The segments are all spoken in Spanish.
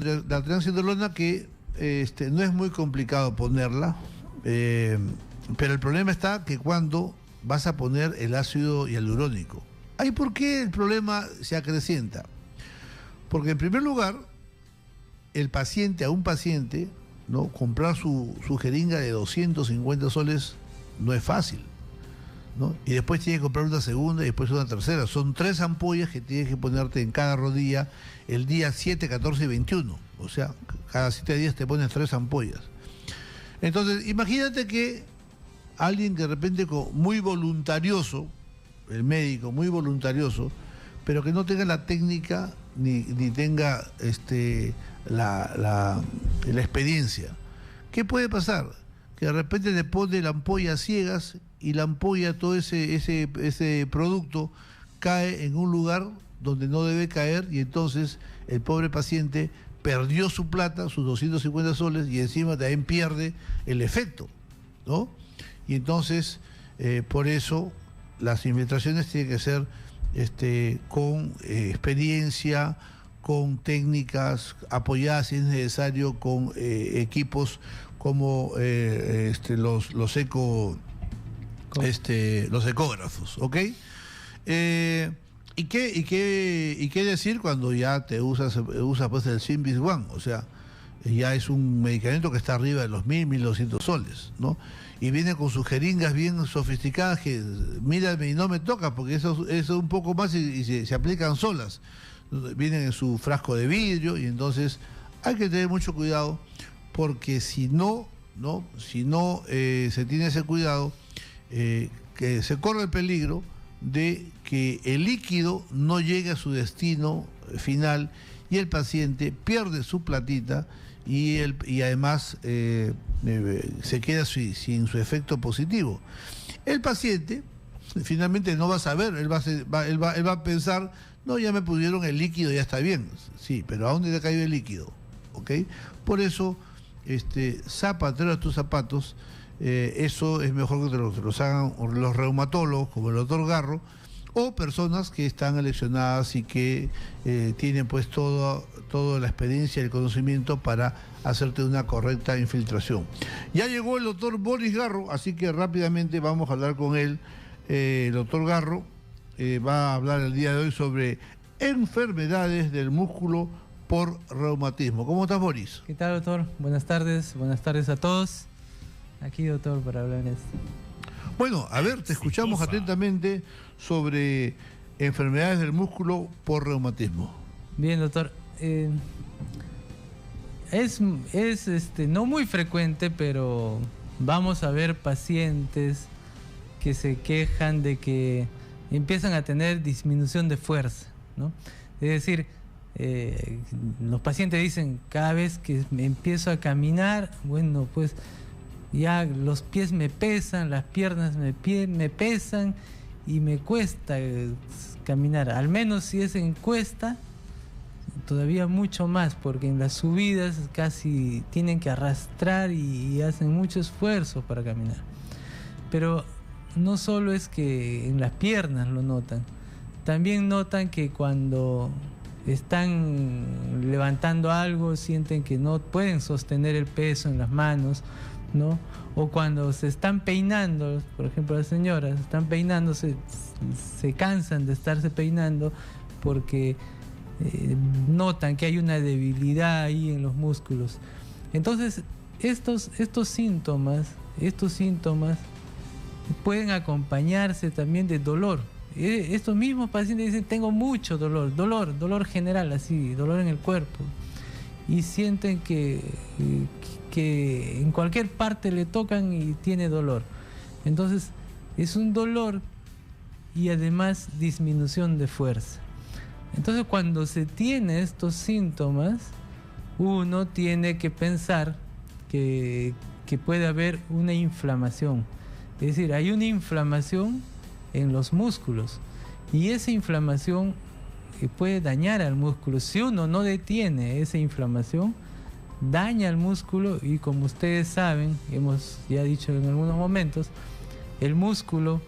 la triamcinolona que no es muy complicado ponerla, pero el problema está que cuando vas a poner el ácido hialurónico. ¿Ahí por qué el problema se acrecienta? Porque en primer lugar, a un paciente, ¿no? Comprar su jeringa de 250 soles no es fácil, ¿no? Y después tienes que comprar una segunda y después una tercera. Son 3 ampollas que tienes que ponerte en cada rodilla el día 7, 14 y 21. O sea, cada 7 días te pones 3 ampollas. Entonces, imagínate que alguien que de repente muy voluntarioso, el médico muy voluntarioso, pero que no tenga la técnica ni tenga la experiencia. ¿Qué puede pasar? Que de repente le pone la ampolla a ciegas y la ampolla, todo ese producto cae en un lugar donde no debe caer, y entonces el pobre paciente perdió su plata, sus 250 soles, y encima también pierde el efecto, ¿no? Y entonces, por eso, las administraciones tienen que ser con experiencia, con técnicas apoyadas, si es necesario, con equipos como los ecógrafos, ¿ok? ¿Y qué decir cuando ya te usas pues el Symbiose One? O sea, ya es un medicamento que está arriba de los 1.200 soles, ¿no? Y viene con sus jeringas bien sofisticadas que mírame y no me toca, porque eso es un poco más y se aplican solas. Vienen en su frasco de vidrio, y entonces hay que tener mucho cuidado, porque si no se tiene ese cuidado, que se corre el peligro de que el líquido no llegue a su destino final y el paciente pierde su platita y además se queda sin su efecto positivo. El paciente finalmente no va a saber, él va a pensar, no, ya me pusieron el líquido, ya está bien. Sí, pero ¿a dónde te ha caído el líquido? ¿Ok? Por eso, zapatero a tus zapatos. Eso es mejor que te los hagan los reumatólogos, como el doctor Garro, o personas que están aleccionadas y que tienen pues toda la experiencia y el conocimiento para hacerte una correcta infiltración. Ya llegó el doctor Boris Garro, así que rápidamente vamos a hablar con él. El doctor Garro va a hablar el día de hoy sobre enfermedades del músculo por reumatismo. ¿Cómo estás, Boris? ¿Qué tal, doctor? Buenas tardes a todos. Aquí, doctor, para hablar en esto. Bueno, a ver, te escuchamos atentamente sobre enfermedades del músculo por reumatismo. Bien, doctor. Es no muy frecuente, pero vamos a ver pacientes que se quejan de que empiezan a tener disminución de fuerza, ¿no? Es decir, los pacientes dicen, cada vez que me empiezo a caminar, bueno, pues ya los pies me pesan, las piernas me pesan y me cuesta caminar. Al menos si es en cuesta, todavía mucho más, porque en las subidas casi tienen que arrastrar y hacen mucho esfuerzo para caminar. Pero no solo es que en las piernas lo notan, también notan que cuando están levantando algo sienten que no pueden sostener el peso en las manos, ¿no? O cuando se están peinando, por ejemplo las señoras están peinándose, se cansan de estarse peinando porque notan que hay una debilidad ahí en los músculos. Entonces estos síntomas pueden acompañarse también de dolor. Estos mismos pacientes dicen, tengo mucho dolor general, así, dolor en el cuerpo, y sienten que en cualquier parte le tocan y tiene dolor. Entonces es un dolor y además disminución de fuerza. Entonces cuando se tiene estos síntomas, uno tiene que pensar que puede haber una inflamación. Es decir, hay una inflamación en los músculos y esa inflamación puede dañar al músculo. Si uno no detiene esa inflamación, daña al músculo, y como ustedes saben, hemos ya dicho en algunos momentos, el músculo,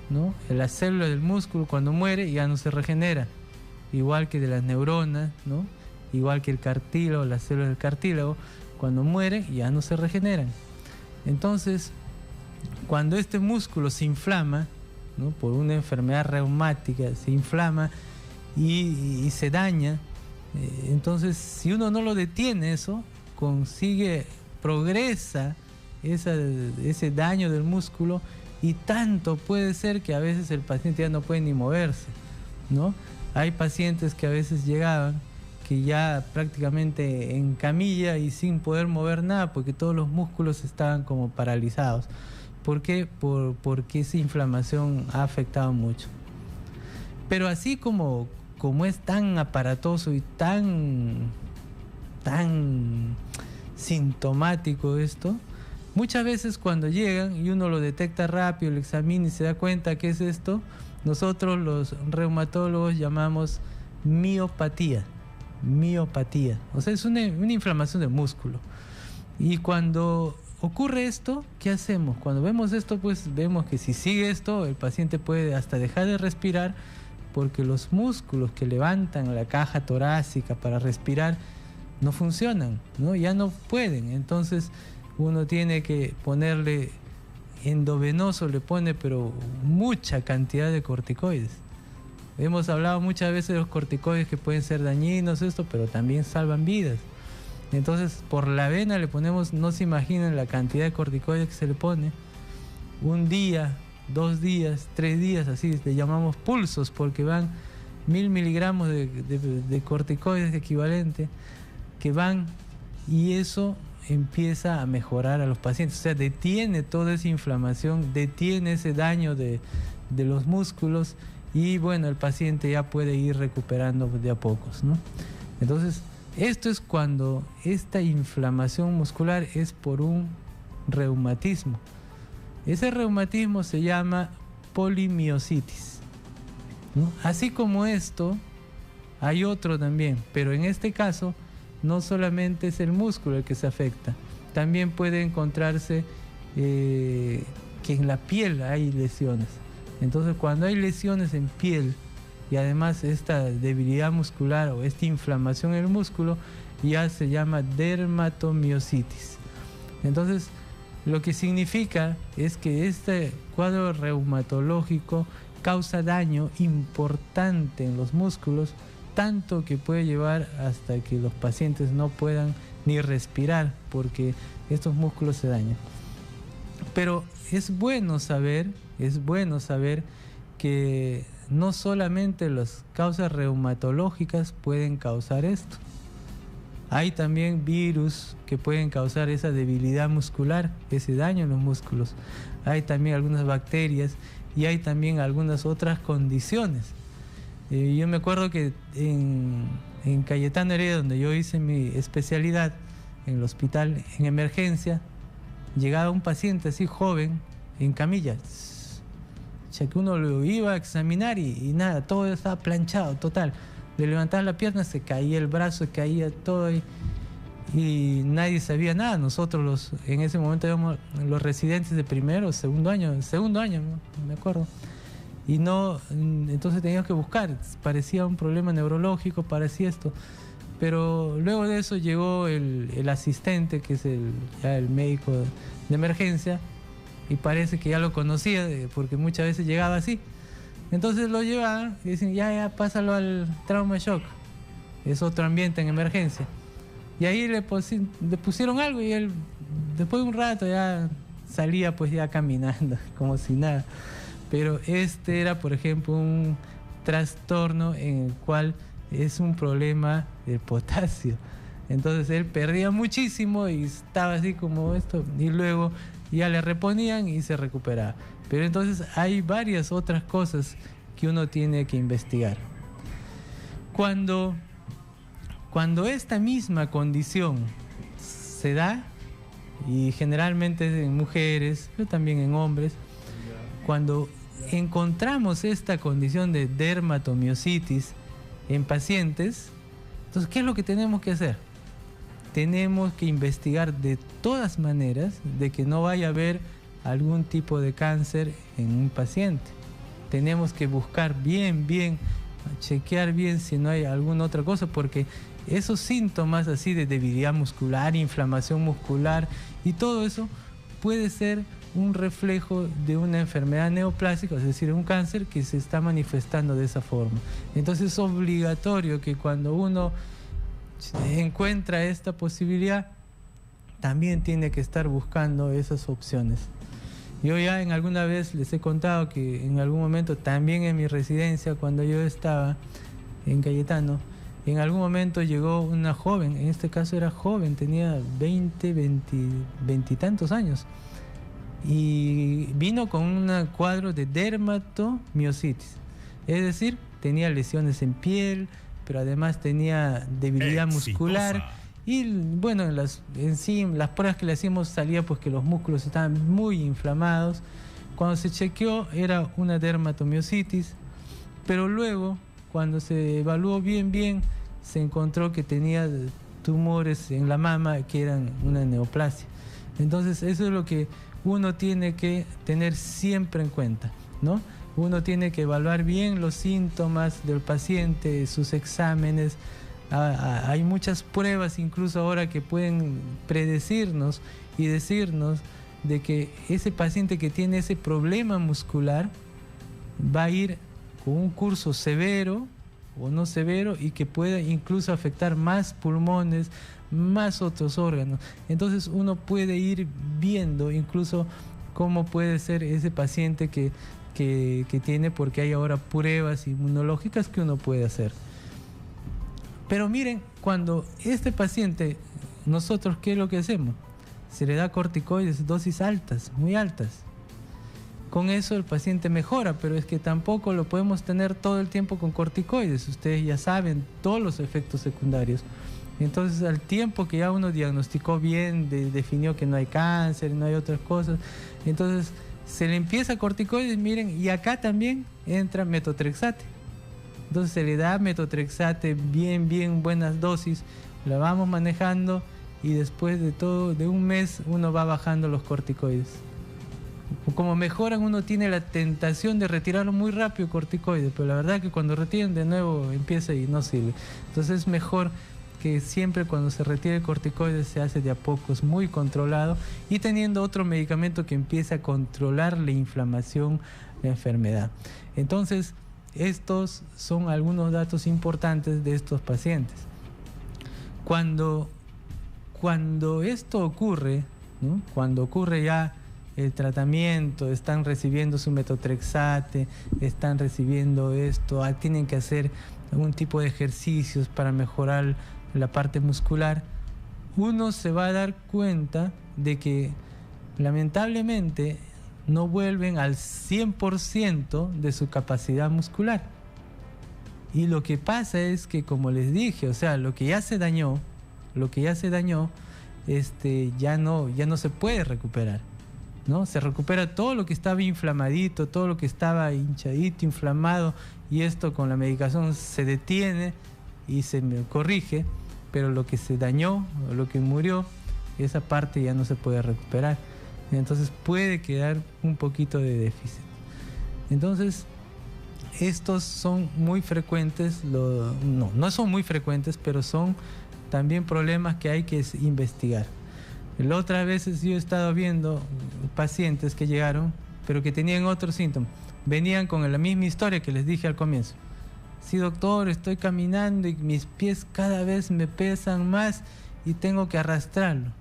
¿no? La célula del músculo cuando muere ya no se regenera, igual que de las neuronas, ¿no? igual que el cartílago, las células del cartílago, cuando mueren ya no se regeneran. Entonces, cuando este músculo se inflama, ¿no?, por una enfermedad reumática, se inflama y se daña, entonces si uno no lo detiene, eso progresa ese daño del músculo, y tanto puede ser que a veces el paciente ya no puede ni moverse, ¿no? Hay pacientes que a veces llegaban que ya prácticamente en camilla y sin poder mover nada porque todos los músculos estaban como paralizados. ¿Por qué? Porque esa inflamación ha afectado mucho. Pero así como es tan aparatoso y tan sintomático esto, muchas veces cuando llegan y uno lo detecta rápido, lo examina y se da cuenta que es esto, nosotros los reumatólogos llamamos miopatía. O sea, es una inflamación del músculo. Y cuando ocurre esto, ¿qué hacemos? Cuando vemos esto, pues vemos que si sigue esto, el paciente puede hasta dejar de respirar, porque los músculos que levantan la caja torácica para respirar no funcionan, ¿no? Ya no pueden. Entonces uno tiene que ponerle endovenoso, le pone pero mucha cantidad de corticoides. Hemos hablado muchas veces de los corticoides que pueden ser dañinos, pero también salvan vidas. Entonces por la vena le ponemos, no se imaginan la cantidad de corticoides que se le pone. Un día, 2 días, 3 días, así le llamamos pulsos, porque van 1000 miligramos de corticoides equivalente, que van, y eso empieza a mejorar a los pacientes. O sea, detiene toda esa inflamación, detiene ese daño de los músculos, y bueno, el paciente ya puede ir recuperando de a pocos, ¿no? Entonces, esto es cuando esta inflamación muscular es por un reumatismo. Ese reumatismo se llama polimiositis, ¿no? Así como esto, hay otro también, pero en este caso no solamente es el músculo el que se afecta, también puede encontrarse que en la piel hay lesiones. Entonces, cuando hay lesiones en piel y además esta debilidad muscular o esta inflamación en el músculo, ya se llama dermatomiositis. Entonces, lo que significa es que este cuadro reumatológico causa daño importante en los músculos, tanto que puede llevar hasta que los pacientes no puedan ni respirar porque estos músculos se dañan. Pero es bueno saber que no solamente las causas reumatológicas pueden causar esto. Hay también virus que pueden causar esa debilidad muscular, ese daño en los músculos. Hay también algunas bacterias y hay también algunas otras condiciones. Yo me acuerdo que en Cayetano Heredia, donde yo hice mi especialidad, en el hospital, en emergencia, llegaba un paciente así joven, en camilla, ya que uno lo iba a examinar y nada, todo estaba planchado, total. Le levantaba la pierna, se caía el brazo, se caía todo y nadie sabía nada. Nosotros en ese momento éramos los residentes de segundo año, ¿no? Me acuerdo. Y no, entonces teníamos que buscar, parecía un problema neurológico, parecía esto. Pero luego de eso llegó el asistente, que es ya el médico de emergencia, y parece que ya lo conocía, porque muchas veces llegaba así. Entonces lo llevaban y dicen, ya, pásalo al trauma shock. Es otro ambiente en emergencia. Y ahí le pusieron algo y él, después de un rato, ya salía pues ya caminando, como si nada. Pero este era, por ejemplo, un trastorno en el cual es un problema del potasio. Entonces él perdía muchísimo y estaba así como esto, y luego ya le reponían y se recuperaba. Pero entonces hay varias otras cosas que uno tiene que investigar. Cuando esta misma condición se da, y generalmente es en mujeres, pero también en hombres, cuando encontramos esta condición de dermatomiositis en pacientes, entonces, ¿qué es lo que tenemos que hacer? Tenemos que investigar de todas maneras de que no vaya a haber algún tipo de cáncer en un paciente. Tenemos que buscar bien, chequear bien si no hay alguna otra cosa, porque esos síntomas así de debilidad muscular, inflamación muscular y todo eso puede ser un reflejo de una enfermedad neoplásica, es decir, un cáncer que se está manifestando de esa forma. Entonces es obligatorio que cuando uno encuentra esta posibilidad, también tiene que estar buscando esas opciones. Yo ya en alguna vez les he contado que en algún momento también en mi residencia, cuando yo estaba en Cayetano, en algún momento llegó una joven, en este caso era joven, tenía 20 y tantos años, y vino con un cuadro de dermatomiositis, es decir, tenía lesiones en piel, pero además tenía debilidad muscular. Y bueno, las pruebas que le hacíamos salía pues que los músculos estaban muy inflamados. Cuando se chequeó era una dermatomiositis, pero luego cuando se evaluó bien, se encontró que tenía tumores en la mama que eran una neoplasia. Entonces eso es lo que uno tiene que tener siempre en cuenta, ¿no? Uno tiene que evaluar bien los síntomas del paciente, sus exámenes. Hay muchas pruebas incluso ahora que pueden predecirnos y decirnos de que ese paciente que tiene ese problema muscular va a ir con un curso severo o no severo y que pueda incluso afectar más pulmones, más otros órganos. Entonces uno puede ir viendo incluso cómo puede ser ese paciente que tiene, porque hay ahora pruebas inmunológicas que uno puede hacer. Pero miren, cuando este paciente, nosotros, ¿qué es lo que hacemos? Se le da corticoides, dosis altas, muy altas. Con eso el paciente mejora, pero es que tampoco lo podemos tener todo el tiempo con corticoides. Ustedes ya saben todos los efectos secundarios. Entonces, al tiempo que ya uno diagnosticó bien, definió que no hay cáncer, no hay otras cosas, entonces se le empieza corticoides, miren, y acá también entra metotrexate. Entonces se le da metotrexate bien buenas dosis, la vamos manejando y después de un mes uno va bajando los corticoides. Como mejoran, uno tiene la tentación de retirarlo muy rápido corticoides, pero la verdad que cuando retiran de nuevo empieza y no sirve. Entonces es mejor que siempre cuando se retire el corticoides se hace de a pocos, muy controlado y teniendo otro medicamento que empiece a controlar la inflamación, la enfermedad. Entonces, estos son algunos datos importantes de estos pacientes. Cuando esto ocurre, ¿no? Cuando ocurre ya el tratamiento, están recibiendo su metotrexate, están recibiendo esto, tienen que hacer algún tipo de ejercicios para mejorar la parte muscular, uno se va a dar cuenta de que lamentablemente no vuelven al 100% de su capacidad muscular. Y lo que pasa es que, como les dije, o sea, lo que ya se dañó, ya no se puede recuperar, ¿no? Se recupera todo lo que estaba inflamadito, todo lo que estaba hinchadito, inflamado, y esto con la medicación se detiene y se corrige, pero lo que se dañó, o lo que murió, esa parte ya no se puede recuperar. Entonces puede quedar un poquito de déficit. Entonces, estos son muy frecuentes, no son muy frecuentes, pero son también problemas que hay que investigar. La otra vez yo he estado viendo pacientes que llegaron, pero que tenían otros síntomas. Venían con la misma historia que les dije al comienzo. Sí, doctor, estoy caminando y mis pies cada vez me pesan más y tengo que arrastrarlo.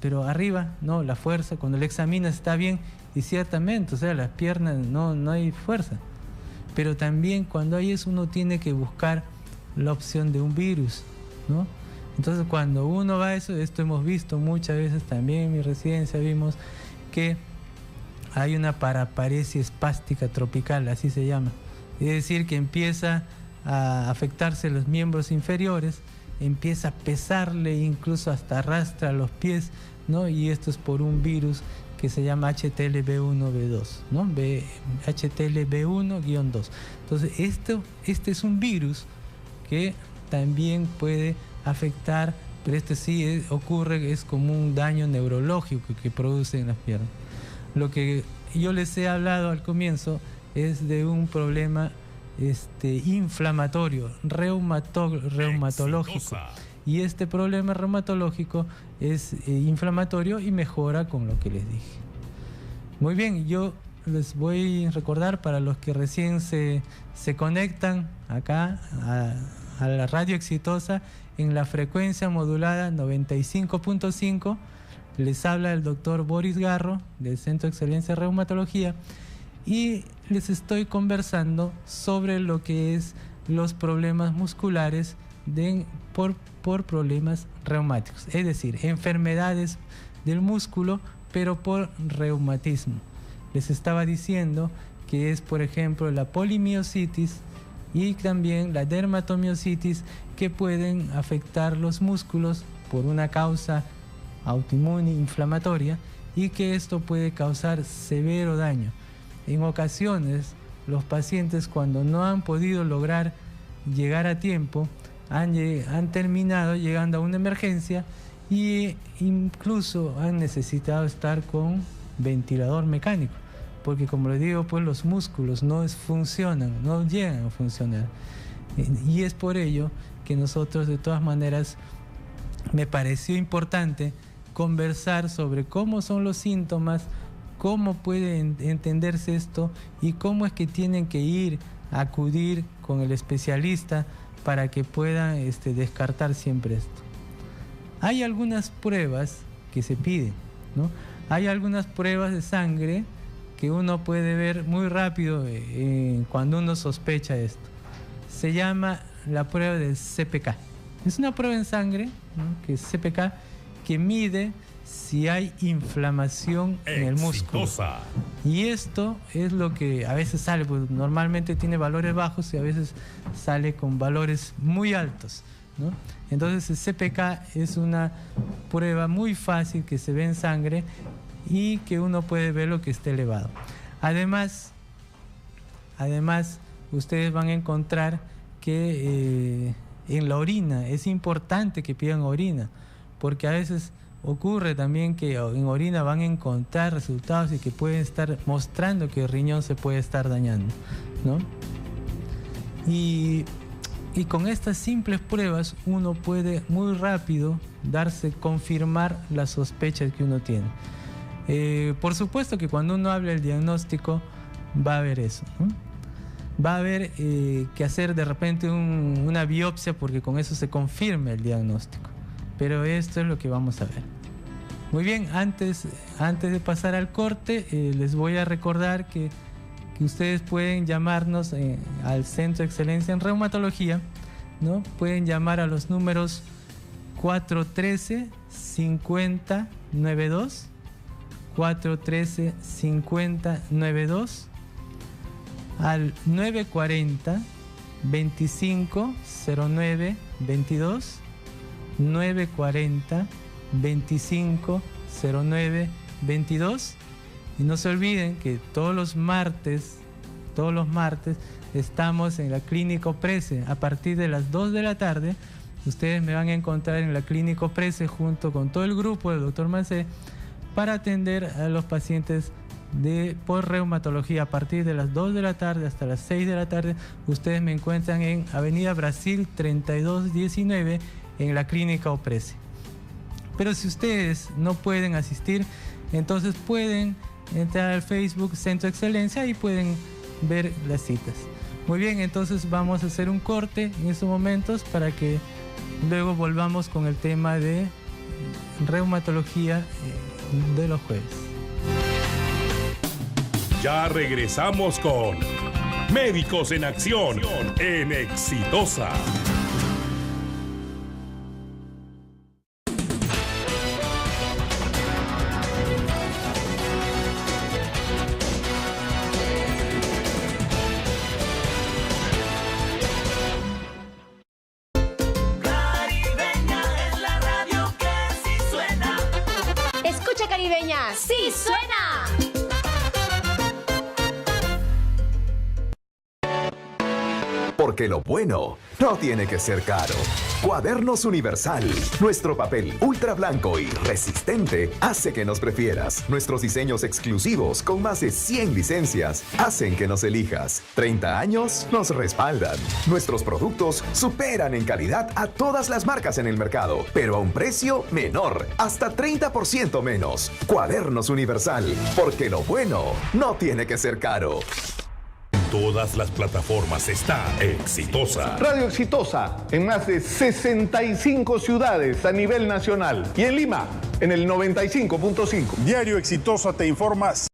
Pero arriba, no, la fuerza, cuando le examinas está bien y ciertamente, o sea, las piernas no hay fuerza. Pero también cuando hay eso uno tiene que buscar la opción de un virus, ¿no? Entonces cuando uno va a eso, esto hemos visto muchas veces también en mi residencia, vimos que hay una paraparesia espástica tropical, así se llama. Es decir, que empieza a afectarse los miembros inferiores, empieza a pesarle, incluso hasta arrastra los pies, ¿no? Y esto es por un virus que se llama HTLV1B2, ¿no? HTLV1-2. Entonces, este es un virus que también puede afectar, pero este sí ocurre, es como un daño neurológico que produce en las piernas. Lo que yo les he hablado al comienzo es de un problema inflamatorio, reumatológico. Y este problema reumatológico es inflamatorio y mejora con lo que les dije. Muy bien, yo les voy a recordar para los que recién se conectan acá a la radio Exitosa en la frecuencia modulada 95.5. Les habla el doctor Boris Garro del Centro de Excelencia de Reumatología y les estoy conversando sobre lo que es los problemas musculares por problemas reumáticos, es decir, enfermedades del músculo pero por reumatismo. Les estaba diciendo que es, por ejemplo, la polimiositis y también la dermatomiositis que pueden afectar los músculos por una causa autoinmune inflamatoria y que esto puede causar severo daño. En ocasiones, los pacientes cuando no han podido lograr llegar a tiempo han terminado llegando a una emergencia e incluso han necesitado estar con ventilador mecánico, porque como les digo, pues los músculos no funcionan, no llegan a funcionar. Y es por ello que nosotros, de todas maneras, me pareció importante conversar sobre cómo son los síntomas, cómo puede entenderse esto y cómo es que tienen que ir a acudir con el especialista para que puedan descartar siempre esto. Hay algunas pruebas que se piden, ¿no? Hay algunas pruebas de sangre que uno puede ver muy rápido cuando uno sospecha esto. Se llama la prueba del CPK. Es una prueba en sangre, ¿no? Que es CPK, que mide si hay inflamación en el músculo. Y esto es lo que a veces sale, pues normalmente tiene valores bajos y a veces sale con valores muy altos, ¿no? Entonces el CPK es una prueba muy fácil que se ve en sangre y que uno puede ver lo que esté elevado. Además, ustedes van a encontrar que en la orina es importante que pidan orina, porque a veces ocurre también que en orina van a encontrar resultados y que pueden estar mostrando que el riñón se puede estar dañando, ¿no? Y con estas simples pruebas uno puede muy rápido confirmar las sospechas que uno tiene. Por supuesto que cuando uno habla del diagnóstico va a haber eso, ¿no? Va a haber que hacer de repente una biopsia porque con eso se confirma el diagnóstico. Pero esto es lo que vamos a ver. Muy bien, antes de pasar al corte, les voy a recordar que ustedes pueden llamarnos al Centro de Excelencia en Reumatología, ¿no? Pueden llamar a los números 413-5092, 413-5092, al 940-2509-22, 940-2509-22. Y no se olviden que todos los martes estamos en la Clínica Oprese a partir de las 2 de la tarde. Ustedes me van a encontrar en la Clínica Oprese junto con todo el grupo del Dr. Mancé para atender a los pacientes por reumatología a partir de las 2 de la tarde hasta las 6 de la tarde. Ustedes me encuentran en Avenida Brasil 3219 en la Clínica Oprese. Pero si ustedes no pueden asistir, entonces pueden entrar al Facebook Centro de Excelencia y pueden ver las citas. Muy bien, entonces vamos a hacer un corte en estos momentos para que luego volvamos con el tema de reumatología de los jueves. Ya regresamos con Médicos en Acción en Exitosa. ¡Sí suena! Porque porque lo bueno no tiene que ser caro. Cuadernos Universal. Nuestro papel ultra blanco y resistente hace que nos prefieras. Nuestros diseños exclusivos con más de 100 licencias hacen que nos elijas. 30 años nos respaldan. Nuestros productos superan en calidad a todas las marcas en el mercado, pero a un precio menor, hasta 30% menos. Cuadernos Universal, porque lo bueno no tiene que ser caro. Todas las plataformas está Exitosa. Radio Exitosa en más de 65 ciudades a nivel nacional y en Lima en el 95.5. Diario Exitosa te informa